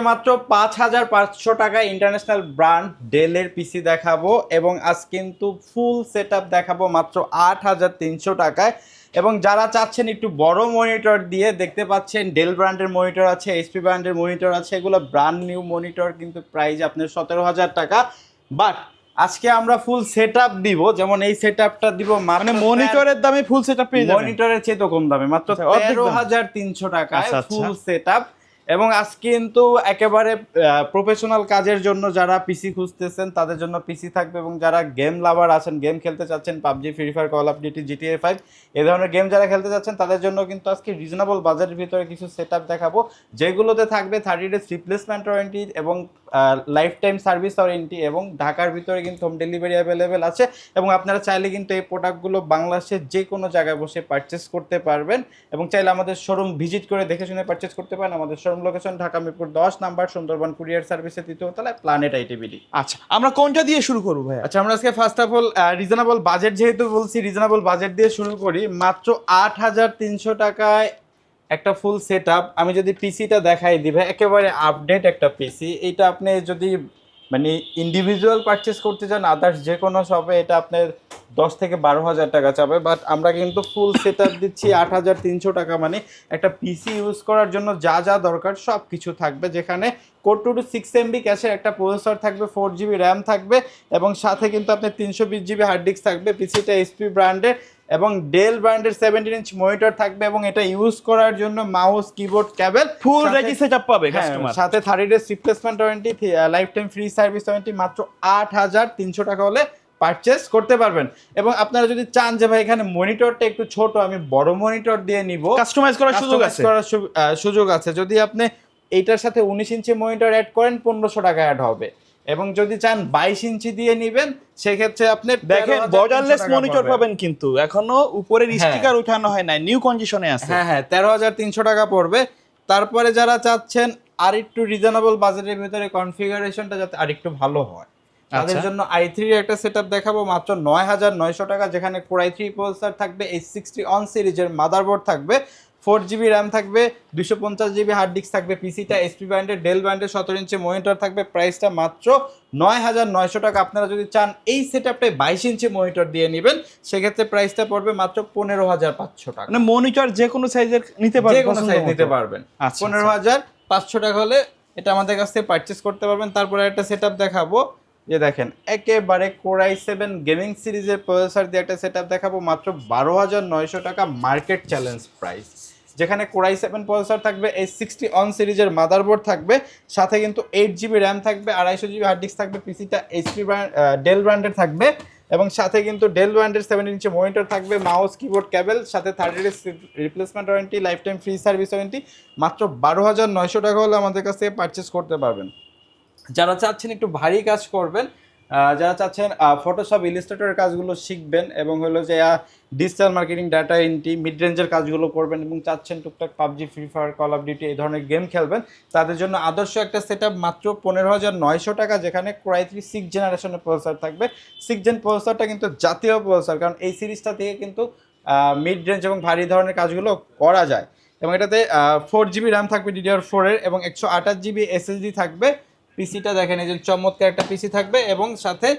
মাত্র 5500 টাকা international brand ডেলের পিসি দেখাবো এবং আজ কিন্তু ফুল সেটআপ দেখাবো মাত্র 8300 টাকায়। এবং যারা চাচ্ছেন একটু বড় মনিটর দিয়ে, দেখতে পাচ্ছেন ডেল ব্র্যান্ডের মনিটর আছে, এইচপি ব্র্যান্ডের মনিটর আছে, এগুলো ব্র্যান্ড নিউ মনিটর, কিন্তু প্রাইস আপনার 17000 টাকা। বাট আজকে আমরা ফুল সেটআপ দিব, যেমন এই সেটআপটা দিব মানে মনিটরের দামে ফুল সেটআপ পেয়ে যাবেন। মনিটরের চেয়ে তো কম দামে মাত্র 13300 টাকায় ফুল সেটআপ। এবং আজকে কিন্তু একেবারে প্রফেশনাল কাজের জন্য যারা পিসি খুঁজতেছেন তাদের জন্য পিসি থাকবে, এবং যারা গেম লাভার আছেন, গেম খেলতে চাচ্ছেন, PUBG, free fire, call of duty, GTA 5 এই ধরনের গেম যারা খেলতে চাচ্ছেন তাদের জন্য কিন্তু আজকে রিজনেবল বাজেটের ভিতরে কিছু সেটআপ দেখাবো, যেগুলোতে থাকবে 30 ডেজ রিপ্লেসমেন্ট ওয়ারেন্টি এবং লাইফ টাইম সার্ভিস ওয়ারেন্টি, এবং ঢাকার ভিতরে কিন্তু হোম ডেলিভারি অ্যাভেলেবেল আছে। এবং আপনারা চাইলে কিন্তু এই প্রোডাক্টগুলো বাংলাদেশের যে কোনো জায়গায় বসে পারচেস করতে পারবেন, এবং চাইলে আমাদের শোরুম ভিজিট করে দেখে শুনে পারচেস করতে পারেন। আমাদের showroom location Dhaka Mirpur 10 number, Sundarban courier সার্ভিসের 3য় তলায়, প্ল্যানেট আইটিবিডি। আচ্ছা, আমরা কোনটা দিয়ে শুরু করব ভাই? আচ্ছা, আমরা আজকে first of all reasonable budget যেহেতু বলছি, রিজনেবল বাজেট দিয়ে শুরু করি। মাত্র 8300 টাকায় একটা ফুল সেটআপ। আমি যদি পিসিটা দেখাই দিবে, একেবারে আপডেট একটা পিসি। এটা আপনি যদি মানে ইন্ডিভিজুয়াল পারচেস করতে চান আদার্স যে কোনো শপে, এটা আপনার 10 থেকে 12,000 টাকা চাবে। বাট আমরা কিন্তু ফুল সেটআপ দিচ্ছি 8300 টাকা। মানে একটা পিসি ইউজ করার জন্য যা যা দরকার সব কিছু থাকবে, যেখানে কোর 2 6 MB ক্যাশের একটা প্রসেসর থাকবে, 4GB র্যাম থাকবে, এবং সাথে কিন্তু আপনার 320GB হার্ড ডিস্ক থাকবে। পিসিটা এইচপি ব্র্যান্ডের এবং ডেল ব্র্যান্ডের 17 ইঞ্চ মনিটর থাকবে, এবং এটা ইউজ করার জন্য মাউস, কিবোর্ড, কেবল ফুল রেডি সেটআপ পাবে কাস্টমার। সাথে 30 days replacement warranty, life time free service warranty. মাত্র 8300 টাকা হলে পারচেস করতে পারবেন। এবং আপনারা যদি চান যে ভাই এখানে মনিটরটা একটু ছোট, আমি বড় মনিটর দিয়ে নিব, কাস্টমাইজ করার সুযোগ আছে। সুযোগ আছে। যদি আপনি এইটার সাথে 19 ইঞ্চি মনিটর অ্যাড করেন 1500 টাকা অ্যাড হবে। এবং যদি চান 22 ইঞ্চি দিয়ে নেবেন, সেক্ষেত্রে আপনি দেখেন বর্ডারলেস মনিটর পাবেন, কিন্তু এখনো উপরের স্টিকার উঠানো হয় না, নিউ কন্ডিশনে আছে। হ্যাঁ 13300 টাকা পড়বে। তারপরে যারা চাচ্ছেন আর একটু রিজনেবল বাজেটের ভিতরে কনফিগারেশনটা যাতে আর একটু ভালো হয়, তাদের জন্য i3 এর একটা সেটআপ দেখাবো মাত্র 9900 টাকা, যেখানে Core i3 প্রসেসর থাকবে, H60 অন সিরিজের মাদারবোর্ড থাকবে, 4GB র্যাম থাকবে, 250GB হার্ড ডিস্ক থাকবে। পিসিটা এইচপি ব্র্যান্ডের, ডেল ব্র্যান্ডের 17 ইঞ্চি মনিটর থাকবে। প্রাইসটা মাত্র 9900 টাকা। আপনারা যদি চান এই সেটআপটাই 22 ইঞ্চি মনিটর দিয়ে নেবেন, সেক্ষেত্রে প্রাইসটা পড়বে মাত্র 15500 টাকা। মানে মনিটর যে কোনো সাইজের নিতে পারবেন, যে কোনো সাইজ নিতে পারবেন। 15500 টাকা হলে এটা আমাদের কাছ থেকে পারচেস করতে পারবেন। তারপরে একটা সেটআপ দেখাবো, যে দেখেন একেবারে Core i7 গেমিং সিরিজের প্রসেসর দিয়ে একটা সেটআপ দেখাবো মাত্র 12900 টাকা, মার্কেট চ্যালেঞ্জ প্রাইস। যেখানে Core i7 প্রসেসর থাকবে, H60 অন সিরিজের মাদারবোর্ড থাকবে, সাথে কিন্তু 8GB র্যাম থাকবে, 250GB হার্ড ডিস্ক থাকবে। পিসিটা এইচপি ব্র্যান্ড, ডেল ব্র্যান্ডের থাকবে, এবং সাথে কিন্তু ডেল ব্র্যান্ডের 17 ইঞ্চি মনিটর থাকবে, মাউস, কিবোর্ড, কেবল, সাথে 30 days replacement warranty, life time free service warranty. মাত্র 12900 টাকা হলে আমাদের কাছ থেকে পারচেস করতে পারবেন। যারা চাচ্ছেন একটু ভারী কাজ করবেন, যারা চাচ্ছেন ফটোশপ, ইলাস্ট্রেটরের কাজগুলো শিখবেন, এবং হলো যে digital marketing, data entry, mid রেঞ্জের কাজগুলো করবেন, এবং চাচ্ছেন টুকটাক PUBG, free fire, call of duty এই ধরনের গেম খেলবেন, তাদের জন্য আদর্শ একটা সেটআপ মাত্র 15900 টাকা, যেখানে Core i3 6 জেনারেশনের প্রসেসর থাকবে। 6 জেন প্রসেসরটা কিন্তু জাতীয় প্রসেসর, কারণ এই সিরিজটা থেকে কিন্তু মিড রেঞ্জ এবং ভারী ধরনের কাজগুলো করা যায়। এবং এটাতে 4GB র্যাম থাকবে DDR4 এর, এবং 128GB SSD থাকবে। পিসিটা দেখেন এই যে চমৎকার একটা পিসি থাকবে, এবং সাথে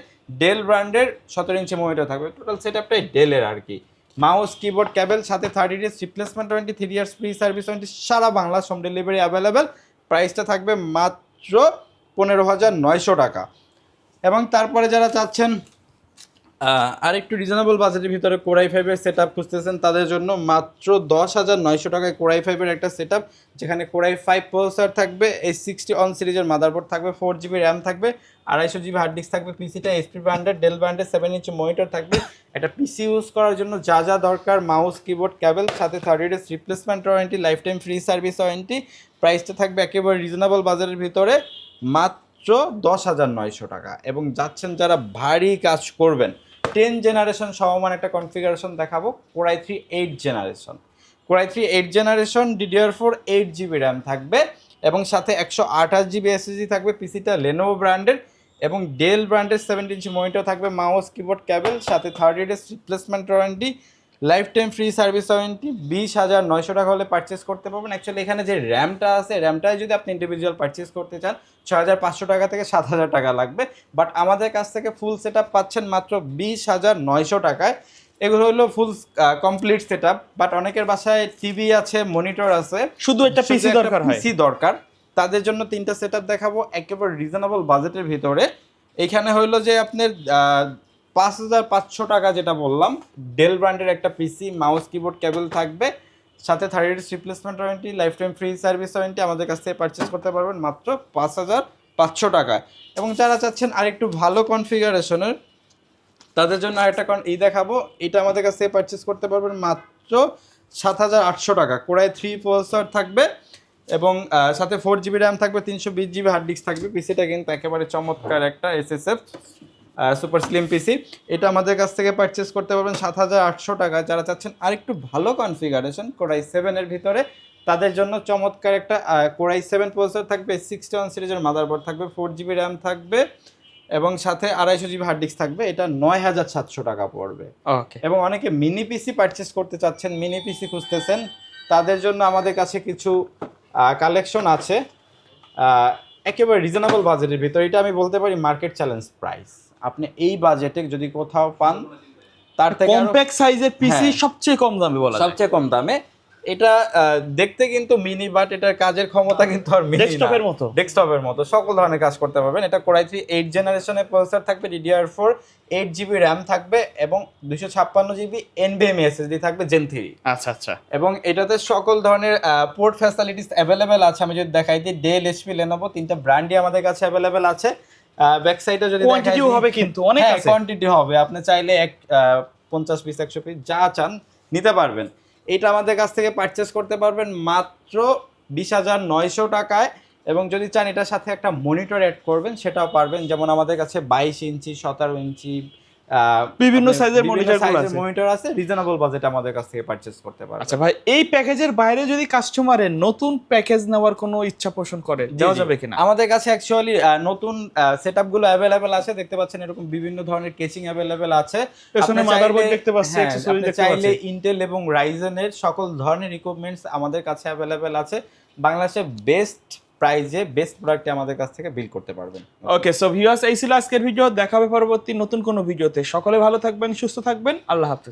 ডেল ব্র্যান্ডের 17 ইঞ্চি মনিটর থাকবে। টোটাল সেটআপটাই ডেলের আর কি। মাউস, কিবোর্ড, কেবল, সাথে 30 days replacement warranty, 3 years free service warranty, সারা বাংলা হোম ডেলিভারি অ্যাভেলেবেল। প্রাইসটা থাকবে মাত্র 15900 টাকা। এবং তারপরে যারা চাচ্ছেন আর একটু রিজনেবল বাজেটের ভিতরে Core i5 এর সেটআপ খুঁজতেছেন, তাদের জন্য মাত্র 10900 টাকায় Core i5 এর একটা সেটআপ, যেখানে Core i5 প্রসেসর থাকবে, H60 অন সিরিজের মাদারবোর্ড থাকবে, 4GB র্যাম থাকবে, 250GB হার্ড ডিস্ক থাকবে। পিসিটা এইচপি ব্র্যান্ডের, ডেল ব্র্যান্ডের 7 ইঞ্চি মনিটর থাকবে। একটা পিসি ইউজ করার জন্য যা যা দরকার, মাউস, কিবোর্ড, কেবল, সাথে 30 days replacement warranty, life time free service warranty. প্রাইসটা থাকবে একেবারে রিজনেবল বাজারের ভিতরে মাত্র 10900 টাকা। এবং যাচ্ছেন যারা ভারী কাজ করবেন, 10 জেনারেশন সমমান একটা কনফিগারেশন দেখাবো, Core i3 8 generation. Core i3 8 generation, DDR4, 8GB RAM থাকবে, এবং সাথে 128GB SSD থাকবে। পিসিটা Lenovo ব্র্যান্ডের, এবং ডেল ব্র্যান্ডের 17 ইঞ্চি মনিটর থাকবে, মাউস, কিবোর্ড, কেবল, সাথে 30 days replacement warranty, life time free service warranty, 20,900 টাকা হলে পারচেস করতে পারবেন। অ্যাকচুয়ালি এখানে যে র্যামটা আছে, র্যামটাই যদি আপনি ইন্ডিভিজুয়াল পারচেস করতে চান 6,500 টাকা থেকে 7,000 টাকা লাগবে, বাট আমাদের কাছ থেকে ফুল সেট আপ পাচ্ছেন মাত্র 20,900 টাকায়। এগুলো হলো full complete set up, but অনেকের বাসায় টিভি আছে, মনিটর আছে, শুধু একটা পিসি দরকার হয়, পিসি দরকার, তাদের জন্য 3টা সেট আপ দেখাবো একেবারে রিজনেবল বাজেটের ভিতরে। এখানে হইলো যে আপনার 5,500 টাকা যেটা বললাম, ডেল ব্র্যান্ডের একটা পিসি, মাউস কিবোর্ড কেবল থাকবে, সাথে 30 days replacement warranty, life time free service warranty, আমাদের কাছ থেকে পারচেস করতে পারবেন মাত্র 5,500 টাকায়। এবং যারা চাচ্ছেন আরেকটু ভালো কনফিগারেশনের, তাদের জন্য আরেকটা দেখাবো, এটা আমাদের কাছ থেকে পারচেস করতে পারবেন মাত্র 7,800 টাকা। কোরাই 3 প্রসেসর থাকবে এবং সাথে 4GB র্যাম থাকবে, 320GB হার্ড ডিস্ক থাকবে। পিসিটা কিন্তু একেবারে চমৎকার একটা SSF সুপার স্লিম পিসি। এটা আমাদের কাছ থেকে পারচেস করতে পারবেন 7,800 টাকা। যারা চাচ্ছেন আরেকটু ভালো কনফিগারেশন কোরাই 7-এর ভিতরে, তাদের জন্য চমৎকার একটা কোরাই 7 প্রসেসর থাকবে, 61 সিরিজের মাদারবোর্ড থাকবে, 4GB র্যাম থাকবে এবং সাথে 250GB হার্ড ডিস্ক থাকবে। এটা 9,700 টাকা পড়বে। ওকে। এবং অনেকে মিনি পিসি পারচেস করতে চাচ্ছেন, মিনি পিসি খুঁজতেছেন, তাদের জন্য আমাদের কাছে কিছু কালেকশন আছে একেবারে রিজনেবল বাজেটের ভিতরে। এটা আমি বলতে পারি মার্কেট চ্যালেঞ্জ প্রাইস। আপনি এই বাজেটে যদি কোথাও পান, তার থেকে কম্প্যাক্ট সাইজের পিসি সবচেয়ে কম দামে বলা যায়, সবচেয়ে কম দামে। এটা দেখতে কিন্তু মিনি, বাট এটার কাজের ক্ষমতা কিন্তু আর মিনি না, ডেস্কটপের মতো সকল ধরনের কাজ করতে পারবেন। এটা কোরাই 3 8 জেনারেশনের প্রসেসর থাকবে, DDR4, 8GB র্যাম থাকবে এবং 256GB NVMe SSD থাকবে Gen 3। আচ্ছা আচ্ছা। এবং এটাতে সকল ধরনের পোর্ট ফ্যাসিলিটিস অ্যাভেলেবেল আছে। আমি যদি দেখাই দিই, ডেল, HP, লেনোভো 3টা ব্র্যান্ডই আমাদের কাছে অ্যাভেলেবেল আছে। ব্যাক সাইডে যদি কোয়ান্টিটিও হবে, কিন্তু অনেক আছে, কোয়ান্টিটি হবে। আপনি চাইলে 50 পিস 100 পিস যা চান নিতে পারবেন। এটা আমাদের কাছ থেকে পারচেস করতে পারবেন মাত্র 20,900 টাকায়। এবং যদি চান এটার সাথে একটা মনিটর অ্যাড করবেন, সেটাও পারবেন। যেমন আমাদের কাছে 22 ইঞ্চি, 17 ইঞ্চি বিভিন্ন সাইজের মনিটর আছে। রিজনেবল বাজেট আমাদের কাছ থেকে পারচেস করতে পারবেন। আচ্ছা ভাই, এই প্যাকেজের বাইরে যদি কাস্টমারের নতুন প্যাকেজ নেওয়ার কোনো ইচ্ছা পোষণ করে, দেওয়া যাবে কিনা? আমাদের কাছে অ্যাকচুয়ালি নতুন সেটআপগুলো অ্যাভেলেবেল আছে। দেখতে পাচ্ছেন এরকম বিভিন্ন ধরনের কেসিং অ্যাভেলেবেল আছে। পেছনে মাদারবোর্ড দেখতে পাচ্ছি, অ্যাকসেসরি দেখতে পাচ্ছি। চাইলে ইন্টেল এবং রাইজেনের সকল ধরনের ইকুইপমেন্টস আমাদের কাছে অ্যাভেলেবেল আছে। বাংলাদেশে বেস্ট প্রাইজে বেস্ট প্রোডাক্টে আমাদের কাছ থেকে বিল করতে পারবেন। ওকে, সো ভিউয়ার্স, এই ছিল আজকের ভিডিও। দেখা হবে পরবর্তী নতুন কোনো ভিডিওতে। সকলে ভালো থাকবেন, সুস্থ থাকবেন। আল্লাহ হাফেজ।